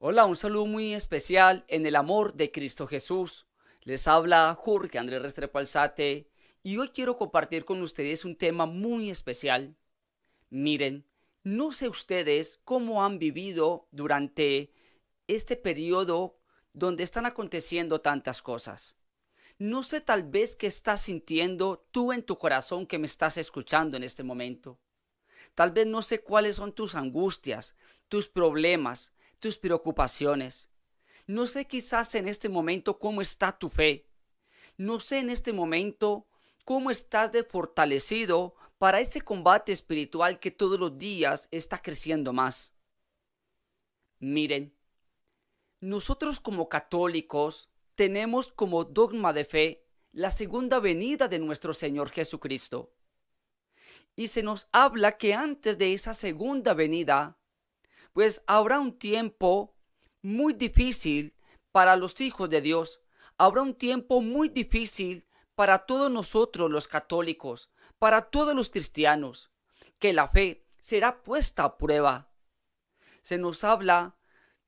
Hola, un saludo muy especial en el amor de Cristo Jesús. Les habla Jorge Andrés Restrepo Alzate y hoy quiero compartir con ustedes un tema muy especial. Miren, no sé ustedes cómo han vivido durante este periodo donde están aconteciendo tantas cosas. No sé tal vez qué estás sintiendo tú en tu corazón que me estás escuchando en este momento. Tal vez no sé cuáles son tus angustias, tus problemas, tus preocupaciones. No sé quizás en este momento cómo está tu fe. No sé en este momento cómo estás de fortalecido para ese combate espiritual que todos los días está creciendo más. Miren, nosotros como católicos tenemos como dogma de fe la segunda venida de nuestro Señor Jesucristo. Y se nos habla que antes de esa segunda venida, pues habrá un tiempo muy difícil para los hijos de Dios. Habrá un tiempo muy difícil para todos nosotros los católicos, para todos los cristianos, que la fe será puesta a prueba. Se nos habla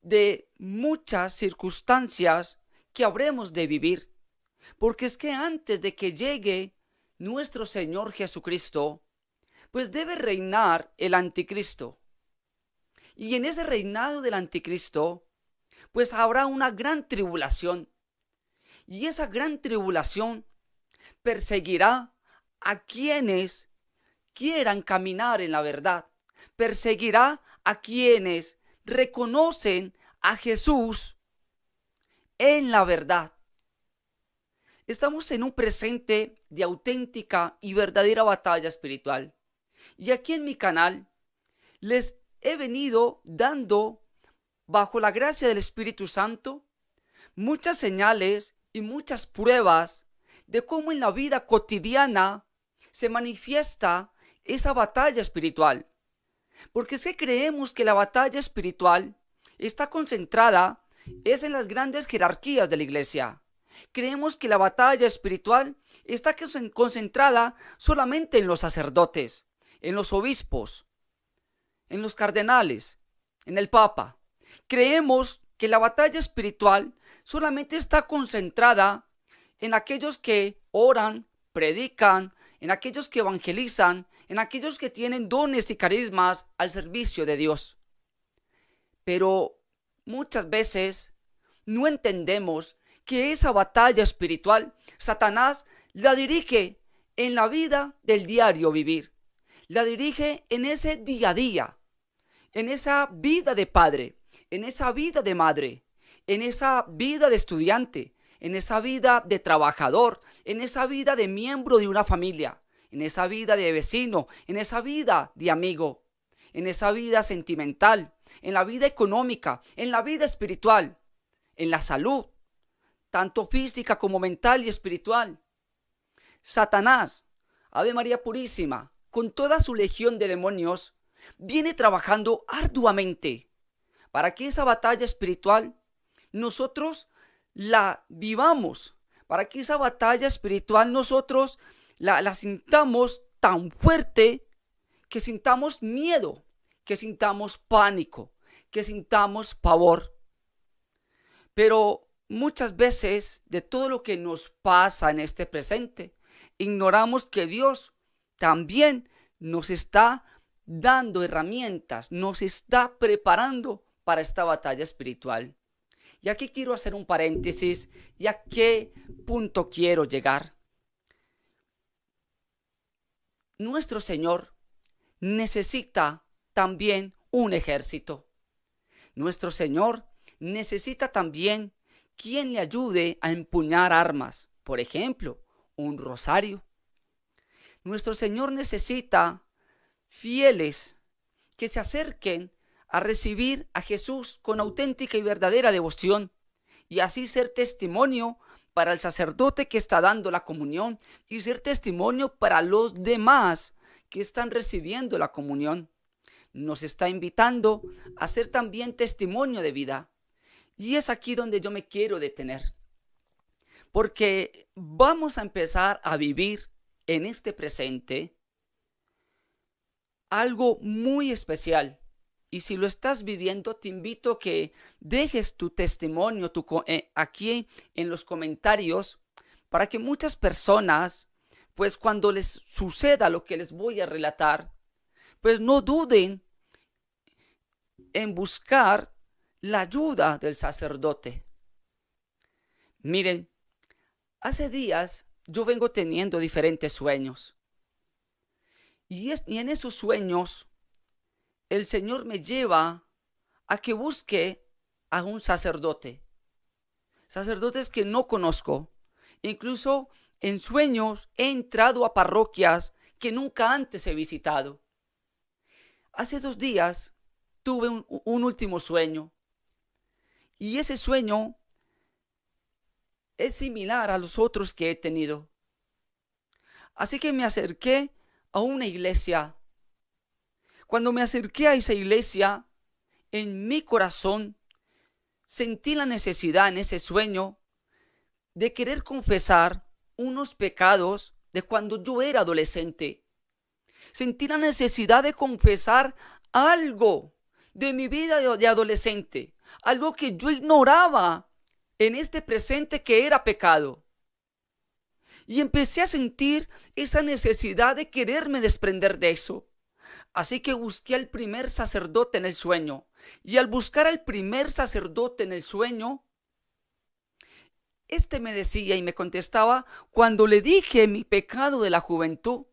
de muchas circunstancias que habremos de vivir, porque es que antes de que llegue nuestro Señor Jesucristo, pues debe reinar el anticristo. Y en ese reinado del anticristo, pues habrá una gran tribulación. Y esa gran tribulación perseguirá a quienes quieran caminar en la verdad. Perseguirá a quienes reconocen a Jesús en la verdad. Estamos en un presente de auténtica y verdadera batalla espiritual. Y aquí en mi canal les he venido dando, bajo la gracia del Espíritu Santo, muchas señales y muchas pruebas de cómo en la vida cotidiana se manifiesta esa batalla espiritual. Porque es que creemos que la batalla espiritual está concentrada es en las grandes jerarquías de la iglesia. Creemos que la batalla espiritual está concentrada solamente en los sacerdotes, en los obispos, en los cardenales, en el papa. Creemos que la batalla espiritual solamente está concentrada en aquellos que oran, predican, en aquellos que evangelizan, en aquellos que tienen dones y carismas al servicio de Dios. Pero muchas veces no entendemos que esa batalla espiritual Satanás la dirige en la vida del diario vivir. La dirige en ese día a día, en esa vida de padre, en esa vida de madre, en esa vida de estudiante, en esa vida de trabajador, en esa vida de miembro de una familia, en esa vida de vecino, en esa vida de amigo, en esa vida sentimental, en la vida económica, en la vida espiritual, en la salud, tanto física como mental y espiritual. Satanás, Ave María Purísima, con toda su legión de demonios, viene trabajando arduamente para que esa batalla espiritual nosotros la vivamos, para que esa batalla espiritual nosotros la sintamos tan fuerte que sintamos miedo, que sintamos pánico, que sintamos pavor. Pero muchas veces de todo lo que nos pasa en este presente, ignoramos que Dios también nos está dando herramientas, nos está preparando para esta batalla espiritual. Y aquí quiero hacer un paréntesis y a qué punto quiero llegar. Nuestro Señor necesita también un ejército. Nuestro Señor necesita también quien le ayude a empuñar armas, por ejemplo, un rosario. Nuestro Señor necesita fieles que se acerquen a recibir a Jesús con auténtica y verdadera devoción y así ser testimonio para el sacerdote que está dando la comunión y ser testimonio para los demás que están recibiendo la comunión. Nos está invitando a ser también testimonio de vida. Y es aquí donde yo me quiero detener. Porque vamos a empezar a vivir en este presente algo muy especial Y si lo estás viviendo, te invito a que dejes tu testimonio aquí en los comentarios para que muchas personas, pues cuando les suceda lo que les voy a relatar, pues no duden en buscar la ayuda del sacerdote. Miren, hace días yo vengo teniendo diferentes sueños. Y en esos sueños el Señor me lleva a que busque a un sacerdote. Sacerdotes que no conozco. Incluso en sueños he entrado a parroquias que nunca antes he visitado. Hace 2 días tuve un último sueño. Y ese sueño es similar a los otros que he tenido. Así que me acerqué a una iglesia. Cuando me acerqué a esa iglesia, en mi corazón sentí la necesidad en ese sueño de querer confesar unos pecados de cuando yo era adolescente. Sentí la necesidad de confesar algo de mi vida de adolescente, algo que yo ignoraba en este presente que era pecado. Y empecé a sentir esa necesidad de quererme desprender de eso. Así que busqué al primer sacerdote en el sueño. Y al buscar al primer sacerdote en el sueño, este me decía y me contestaba, cuando le dije mi pecado de la juventud,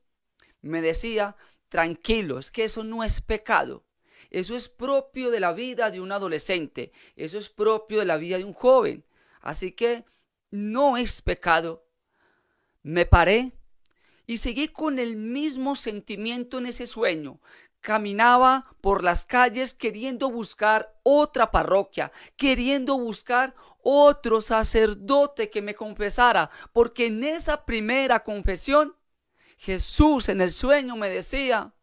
me decía, tranquilo, es que eso no es pecado. Eso es propio de la vida de un adolescente. Eso es propio de la vida de un joven. Así que no es pecado. Me paré y seguí con el mismo sentimiento en ese sueño. Caminaba por las calles queriendo buscar otra parroquia, queriendo buscar otro sacerdote que me confesara, porque en esa primera confesión, Jesús en el sueño me decía,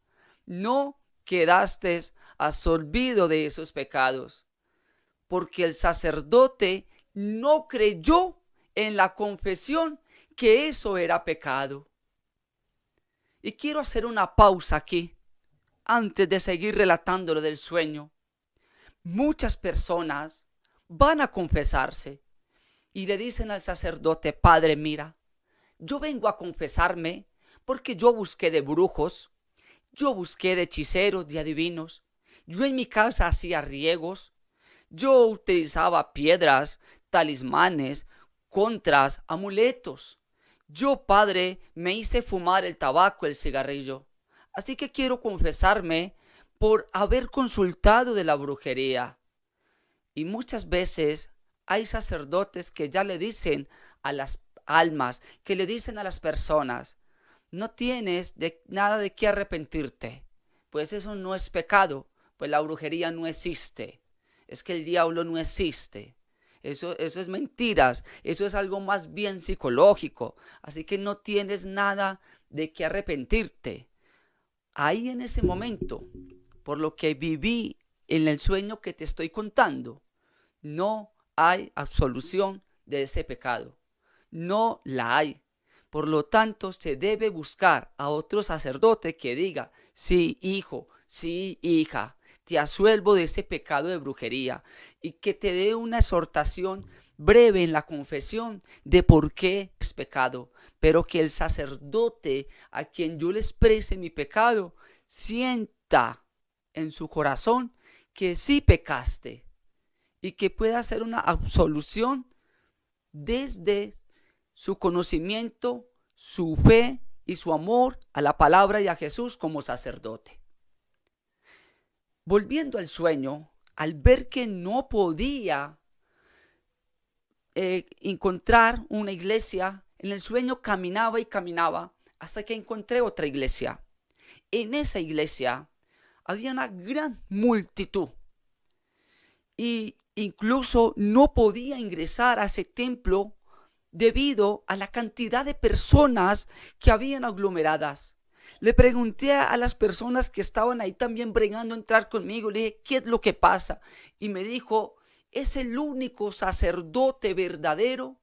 no quedaste absolvido de esos pecados, porque el sacerdote no creyó en la confesión que eso era pecado. Y quiero hacer una pausa aquí, antes de seguir relatando lo del sueño. Muchas personas van a confesarse y le dicen al sacerdote, Padre, mira, yo vengo a confesarme porque yo busqué de brujos, yo busqué de hechiceros, de adivinos, yo en mi casa hacía riegos, yo utilizaba piedras, talismanes, contras, amuletos. Yo, Padre, me hice fumar el tabaco, el cigarrillo. Así que quiero confesarme por haber consultado de la brujería. Y muchas veces hay sacerdotes que ya le dicen a las almas, que le dicen a las personas, no tienes nada de qué arrepentirte, pues eso no es pecado, pues la brujería no existe. Es que el diablo no existe. Eso es mentiras, eso es algo más bien psicológico, así que no tienes nada de qué arrepentirte. Ahí en ese momento, por lo que viví en el sueño que te estoy contando, no hay absolución de ese pecado, no la hay. Por lo tanto, se debe buscar a otro sacerdote que diga, sí, hijo, sí, hija, te absuelvo de ese pecado de brujería, y que te dé una exhortación breve en la confesión de por qué es pecado, pero que el sacerdote a quien yo le exprese mi pecado sienta en su corazón que sí pecaste y que pueda hacer una absolución desde su conocimiento, su fe y su amor a la palabra y a Jesús como sacerdote. Volviendo al sueño, al ver que no podía encontrar una iglesia, en el sueño caminaba y caminaba hasta que encontré otra iglesia. En esa iglesia había una gran multitud y incluso no podía ingresar a ese templo debido a la cantidad de personas que habían aglomeradas. Le pregunté a las personas que estaban ahí también bregando a entrar conmigo, le dije, ¿qué es lo que pasa? Y me dijo, es el único sacerdote verdadero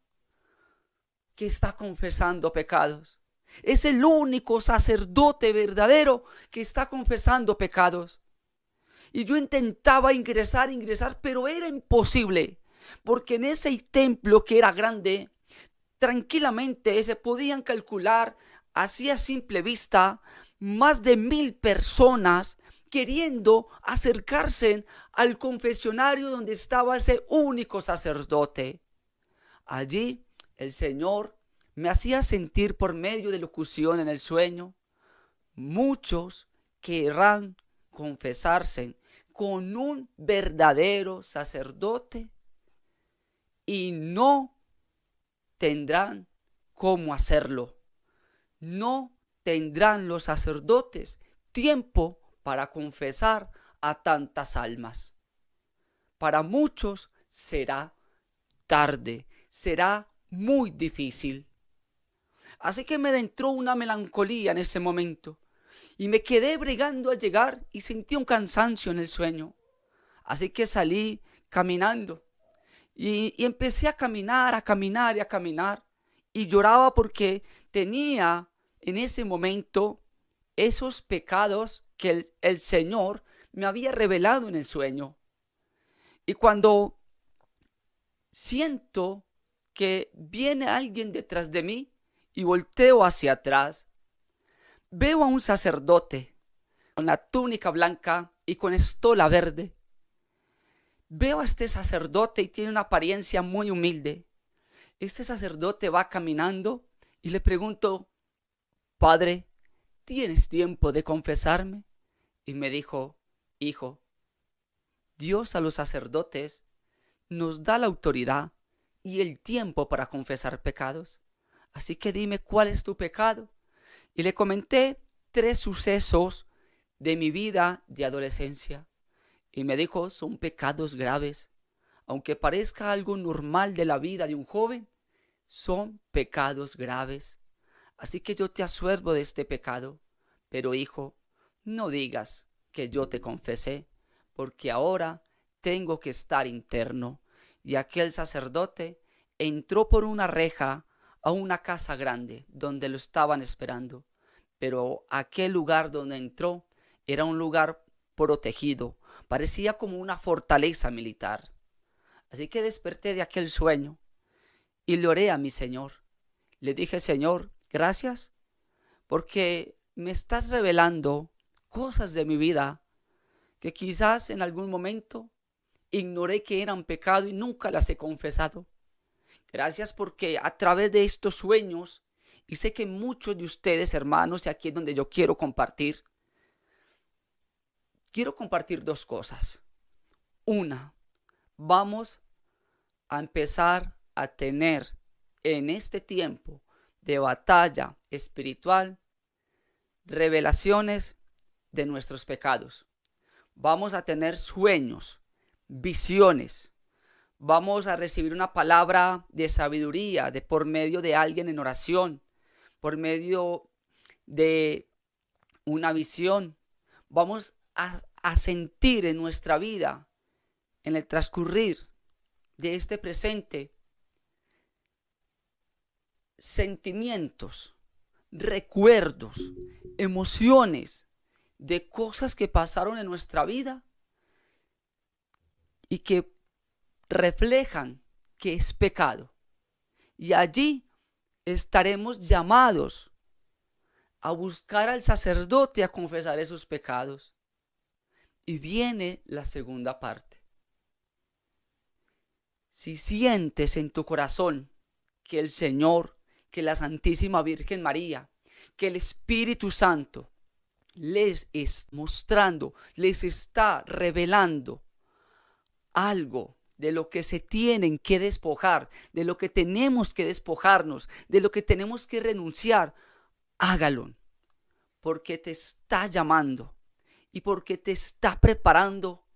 que está confesando pecados. Es el único sacerdote verdadero que está confesando pecados. Y yo intentaba ingresar, pero era imposible. Porque en ese templo que era grande, tranquilamente se podían calcular, así a simple vista, más de 1000 personas queriendo acercarse al confesionario donde estaba ese único sacerdote. Allí el Señor me hacía sentir por medio de locución en el sueño: muchos querrán confesarse con un verdadero sacerdote y no tendrán cómo hacerlo. No tendrán los sacerdotes tiempo para confesar a tantas almas. Para muchos será tarde, será muy difícil. Así que me entró una melancolía en ese momento y me quedé bregando a llegar y sentí un cansancio en el sueño. Así que salí caminando y empecé a caminar, a caminar y a caminar, y lloraba porque tenía en ese momento esos pecados que el Señor me había revelado en el sueño. Y cuando siento que viene alguien detrás de mí y volteo hacia atrás, veo a un sacerdote con la túnica blanca y con estola verde. Veo a este sacerdote y tiene una apariencia muy humilde. Este sacerdote va caminando y le pregunto: Padre, ¿tienes tiempo de confesarme? Y me dijo: Hijo, Dios a los sacerdotes nos da la autoridad y el tiempo para confesar pecados. Así que dime, ¿cuál es tu pecado? Y le comenté 3 sucesos de mi vida de adolescencia. Y me dijo: son pecados graves. Aunque parezca algo normal de la vida de un joven, son pecados graves. Así que yo te absuelvo de este pecado. Pero hijo, no digas que yo te confesé, porque ahora tengo que estar interno. Y aquel sacerdote entró por una reja a una casa grande donde lo estaban esperando. Pero aquel lugar donde entró era un lugar protegido. Parecía como una fortaleza militar. Así que desperté de aquel sueño y le oré a mi Señor. Le dije: Señor, gracias porque me estás revelando cosas de mi vida que quizás en algún momento ignoré que eran pecado y nunca las he confesado. Gracias porque a través de estos sueños, y sé que muchos de ustedes, hermanos, y aquí es donde yo quiero compartir 2 cosas. Una, vamos a empezar a tener en este tiempo de batalla espiritual revelaciones de nuestros pecados. Vamos a tener sueños, visiones. Vamos a recibir una palabra de sabiduría por medio de alguien en oración, por medio de una visión. Vamos a sentir en nuestra vida, en el transcurrir de este presente, sentimientos, recuerdos, emociones de cosas que pasaron en nuestra vida y que reflejan que es pecado. Y allí estaremos llamados a buscar al sacerdote a confesar esos pecados. Y viene la segunda parte. Si sientes en tu corazón que el Señor, que la Santísima Virgen María, que el Espíritu Santo les está mostrando, les está revelando algo de lo que se tienen que despojar, de lo que tenemos que despojarnos, de lo que tenemos que renunciar, hágalo, porque te está llamando y porque te está preparando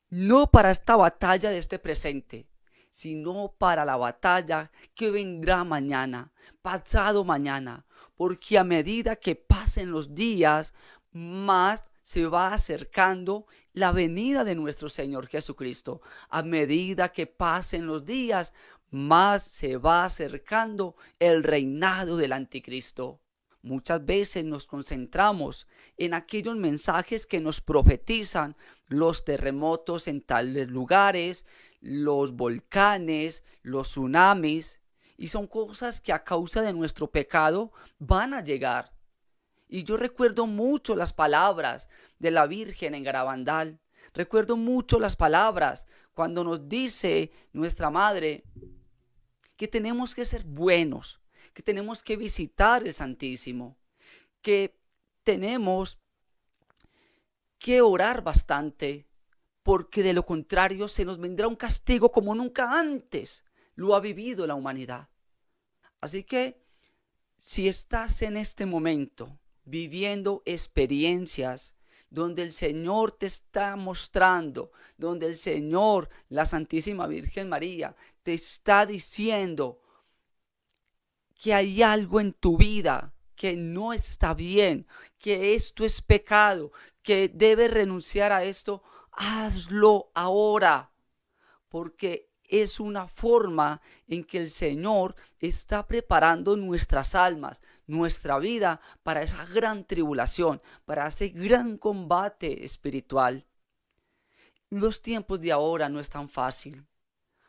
no para esta batalla de este presente, sino para la batalla que vendrá mañana, pasado mañana, porque a medida que pasen los días, más se va acercando la venida de nuestro Señor Jesucristo. A medida que pasen los días, más se va acercando el reinado del anticristo. Muchas veces nos concentramos en aquellos mensajes que nos profetizan los terremotos en tales lugares, los volcanes, los tsunamis, y son cosas que a causa de nuestro pecado van a llegar. Y yo recuerdo mucho las palabras de la Virgen en Garabandal. Recuerdo mucho las palabras cuando nos dice nuestra Madre que tenemos que ser buenos, que tenemos que visitar el Santísimo, que tenemos que orar bastante, porque de lo contrario se nos vendrá un castigo como nunca antes lo ha vivido la humanidad. Así que si estás en este momento viviendo experiencias donde el Señor te está mostrando, donde el Señor, la Santísima Virgen María, te está diciendo que hay algo en tu vida que no está bien, que esto es pecado, que debes renunciar a esto, hazlo ahora, porque es una forma en que el Señor está preparando nuestras almas, nuestra vida para esa gran tribulación, para ese gran combate espiritual. Los tiempos de ahora no es tan fácil.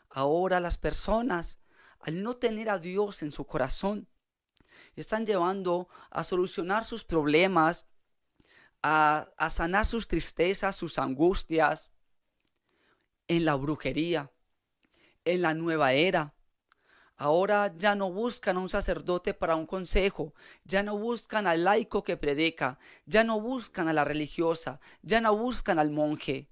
Ahora las personas, al no tener a Dios en su corazón, están llevando a solucionar sus problemas, a sanar sus tristezas, sus angustias, en la brujería, en la nueva era. Ahora ya no buscan a un sacerdote para un consejo, ya no buscan al laico que predica, ya no buscan a la religiosa, ya no buscan al monje.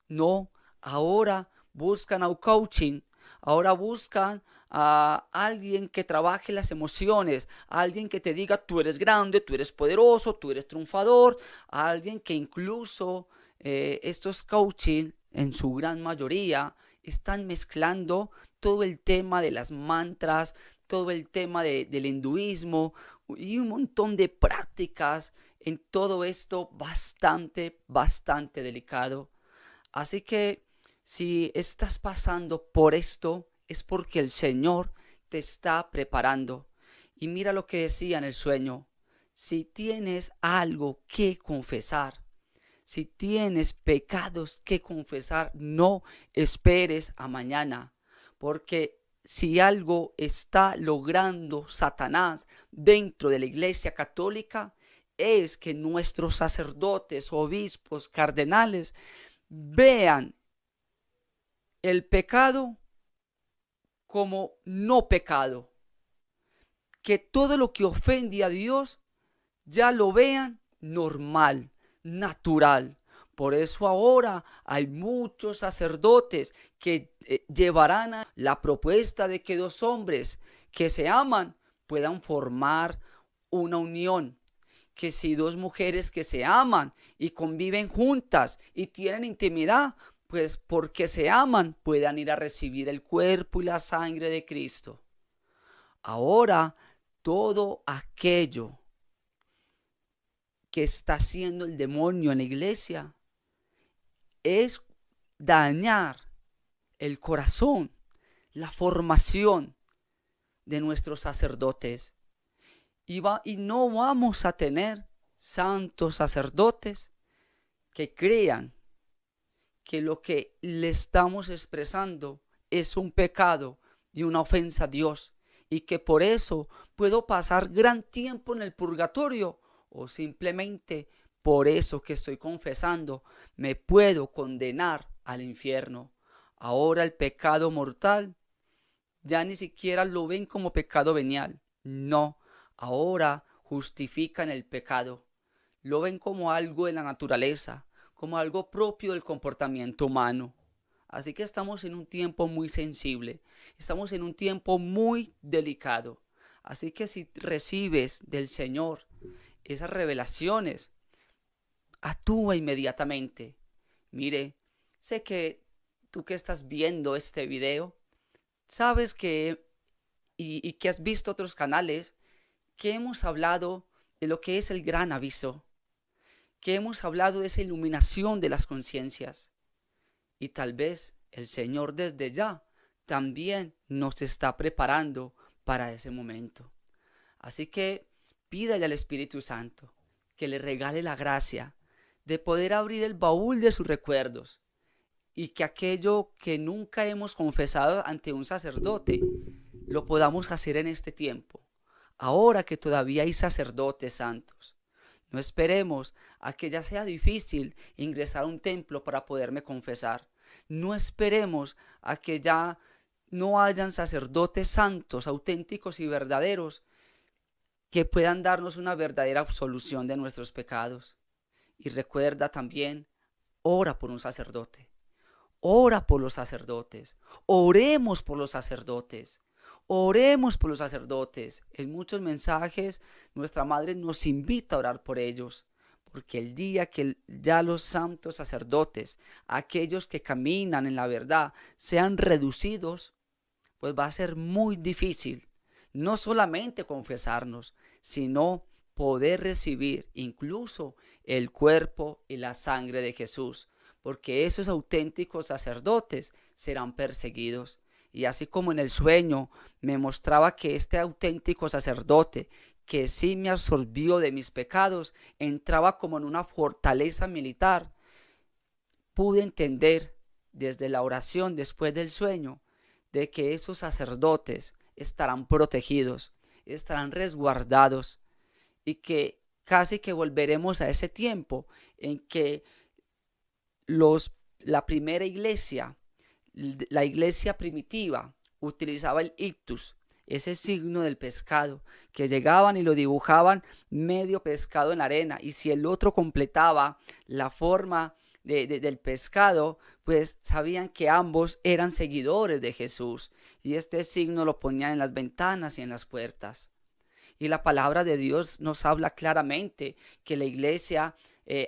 No, ahora buscan a un coaching, ahora buscan a alguien que trabaje las emociones, a alguien que te diga tú eres grande, tú eres poderoso, tú eres triunfador, a alguien que incluso estos coaching en su gran mayoría están mezclando todo el tema de las mantras, todo el tema del hinduismo y un montón de prácticas en todo esto bastante delicado. Así que si estás pasando por esto, es porque el Señor te está preparando. Y mira lo que decía en el sueño. Si tienes algo que confesar, si tienes pecados que confesar, no esperes a mañana. Porque si algo está logrando Satanás dentro de la Iglesia Católica, es que nuestros sacerdotes, obispos, cardenales, vean el pecado como no pecado, que todo lo que ofende a Dios ya lo vean normal, natural. Por eso ahora hay muchos sacerdotes que llevarán a la propuesta de que dos hombres que se aman puedan formar una unión. Que si dos mujeres que se aman y conviven juntas y tienen intimidad, pues porque se aman puedan ir a recibir el cuerpo y la sangre de Cristo. Ahora, todo aquello que está haciendo el demonio en la iglesia es dañar el corazón, la formación de nuestros sacerdotes. Y no vamos a tener santos sacerdotes que crean que lo que le estamos expresando es un pecado y una ofensa a Dios, y que por eso puedo pasar gran tiempo en el purgatorio, o simplemente por eso que estoy confesando me puedo condenar al infierno. Ahora el pecado mortal ya ni siquiera lo ven como pecado venial. No, ahora justifican el pecado. Lo ven como algo de la naturaleza, como algo propio del comportamiento humano. Así que estamos en un tiempo muy sensible, estamos en un tiempo muy delicado. Así que si recibes del Señor esas revelaciones, actúa inmediatamente. Mire, sé que tú que estás viendo este video, sabes que y que has visto otros canales, que hemos hablado de lo que es el gran aviso, que hemos hablado de esa iluminación de las conciencias. Y tal vez el Señor desde ya también nos está preparando para ese momento. Así que Pídale al Espíritu Santo que le regale la gracia de poder abrir el baúl de sus recuerdos y que aquello que nunca hemos confesado ante un sacerdote lo podamos hacer en este tiempo, ahora que todavía hay sacerdotes santos. No esperemos a que ya sea difícil ingresar a un templo para poderme confesar. No esperemos a que ya no hayan sacerdotes santos, auténticos y verdaderos que puedan darnos una verdadera absolución de nuestros pecados. Y recuerda también, ora por un sacerdote. Ora por los sacerdotes. Oremos por los sacerdotes. Oremos por los sacerdotes. En muchos mensajes nuestra Madre nos invita a orar por ellos. Porque el día que ya los santos sacerdotes, aquellos que caminan en la verdad, sean reducidos, pues va a ser muy difícil no solamente confesarnos, sino poder recibir incluso el cuerpo y la sangre de Jesús, porque esos auténticos sacerdotes serán perseguidos. Y así como en el sueño me mostraba que este auténtico sacerdote, que sí me absorbió de mis pecados, entraba como en una fortaleza militar, pude entender desde la oración después del sueño de que esos sacerdotes estarán protegidos, estarán resguardados y que casi que volveremos a ese tiempo en que la primera iglesia, la iglesia primitiva, utilizaba el ictus, ese signo del pescado, que llegaban y lo dibujaban medio pescado en la arena, y si el otro completaba la forma del pescado, pues sabían que ambos eran seguidores de Jesús, y este signo lo ponían en las ventanas y en las puertas. Y la palabra de Dios nos habla claramente que la iglesia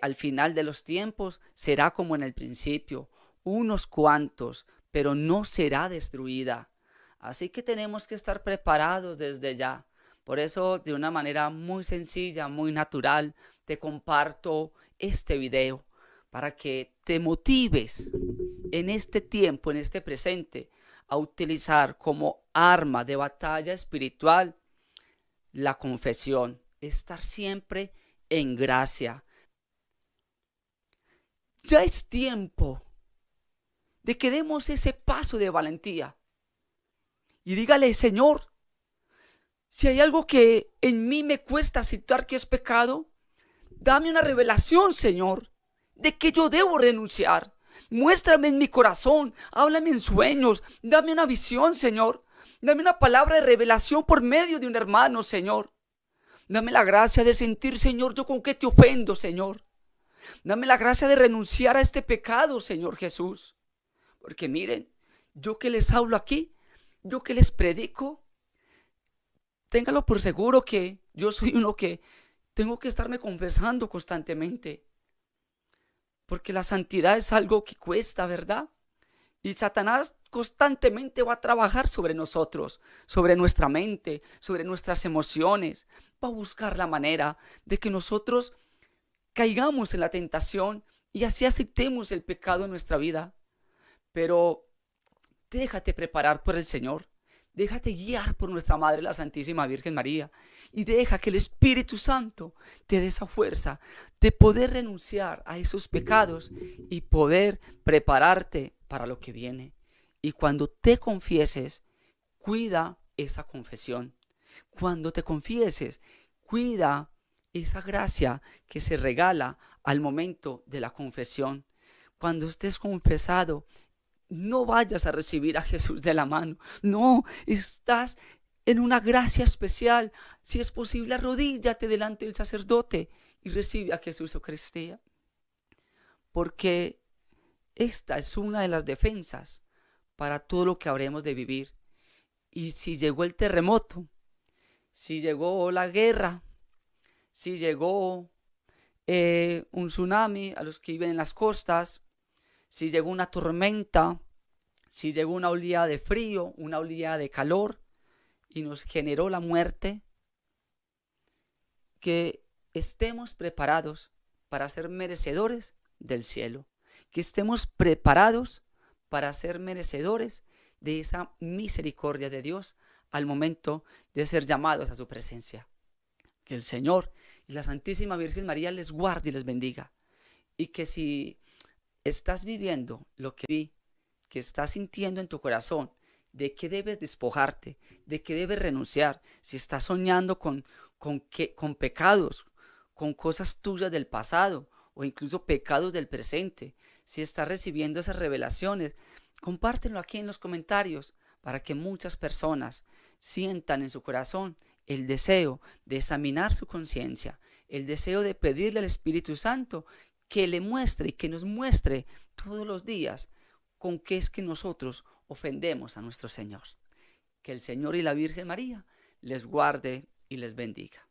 al final de los tiempos será como en el principio, unos cuantos, pero no será destruida. Así que tenemos que estar preparados desde ya. Por eso, de una manera muy sencilla, muy natural, te comparto este video para que te motives en este tiempo, en este presente, a utilizar como arma de batalla espiritual la confesión, estar siempre en gracia. Ya es tiempo de que demos ese paso de valentía y dígale: Señor, si hay algo que en mí me cuesta aceptar que es pecado, dame una revelación, Señor, de que yo debo renunciar. Muéstrame en mi corazón, háblame en sueños, dame una visión, Señor. Dame una palabra de revelación por medio de un hermano, Señor. Dame la gracia de sentir, Señor, yo con qué te ofendo, Señor. Dame la gracia de renunciar a este pecado, Señor Jesús. Porque miren, yo que les hablo aquí, yo que les predico, téngalo por seguro que yo soy uno que tengo que estarme confesando constantemente. Porque la santidad es algo que cuesta, ¿verdad? Y Satanás constantemente va a trabajar sobre nosotros, sobre nuestra mente, sobre nuestras emociones. Va a buscar la manera de que nosotros caigamos en la tentación y así aceptemos el pecado en nuestra vida. Pero déjate preparar por el Señor. Déjate guiar por nuestra Madre, la Santísima Virgen María. Y deja que el Espíritu Santo te dé esa fuerza de poder renunciar a esos pecados y poder prepararte para lo que viene. Y cuando te confieses, cuida esa confesión. Cuando te confieses, cuida esa gracia que se regala al momento de la confesión. Cuando estés confesado, no vayas a recibir a Jesús de la mano. No, estás en una gracia especial. Si es posible, arrodíllate delante del sacerdote y recibe a Jesús Eucaristía. Porque esta es una de las defensas para todo lo que habremos de vivir. Y si llegó el terremoto, si llegó la guerra, si llegó un tsunami a los que viven en las costas, si llegó una tormenta, si llegó una oleada de frío, una oleada de calor y nos generó la muerte, que estemos preparados para ser merecedores del cielo, que estemos preparados para ser merecedores de esa misericordia de Dios al momento de ser llamados a su presencia. Que el Señor y la Santísima Virgen María les guarde y les bendiga. Y que si estás viviendo lo que vi, que estás sintiendo en tu corazón, de que debes despojarte, de que debes renunciar, si estás soñando con pecados, con cosas tuyas del pasado o incluso pecados del presente, si estás recibiendo esas revelaciones, compártelo aquí en los comentarios para que muchas personas sientan en su corazón el deseo de examinar su conciencia, el deseo de pedirle al Espíritu Santo que le muestre y que nos muestre todos los días con qué es que nosotros ofendemos a nuestro Señor. Que el Señor y la Virgen María les guarde y les bendiga.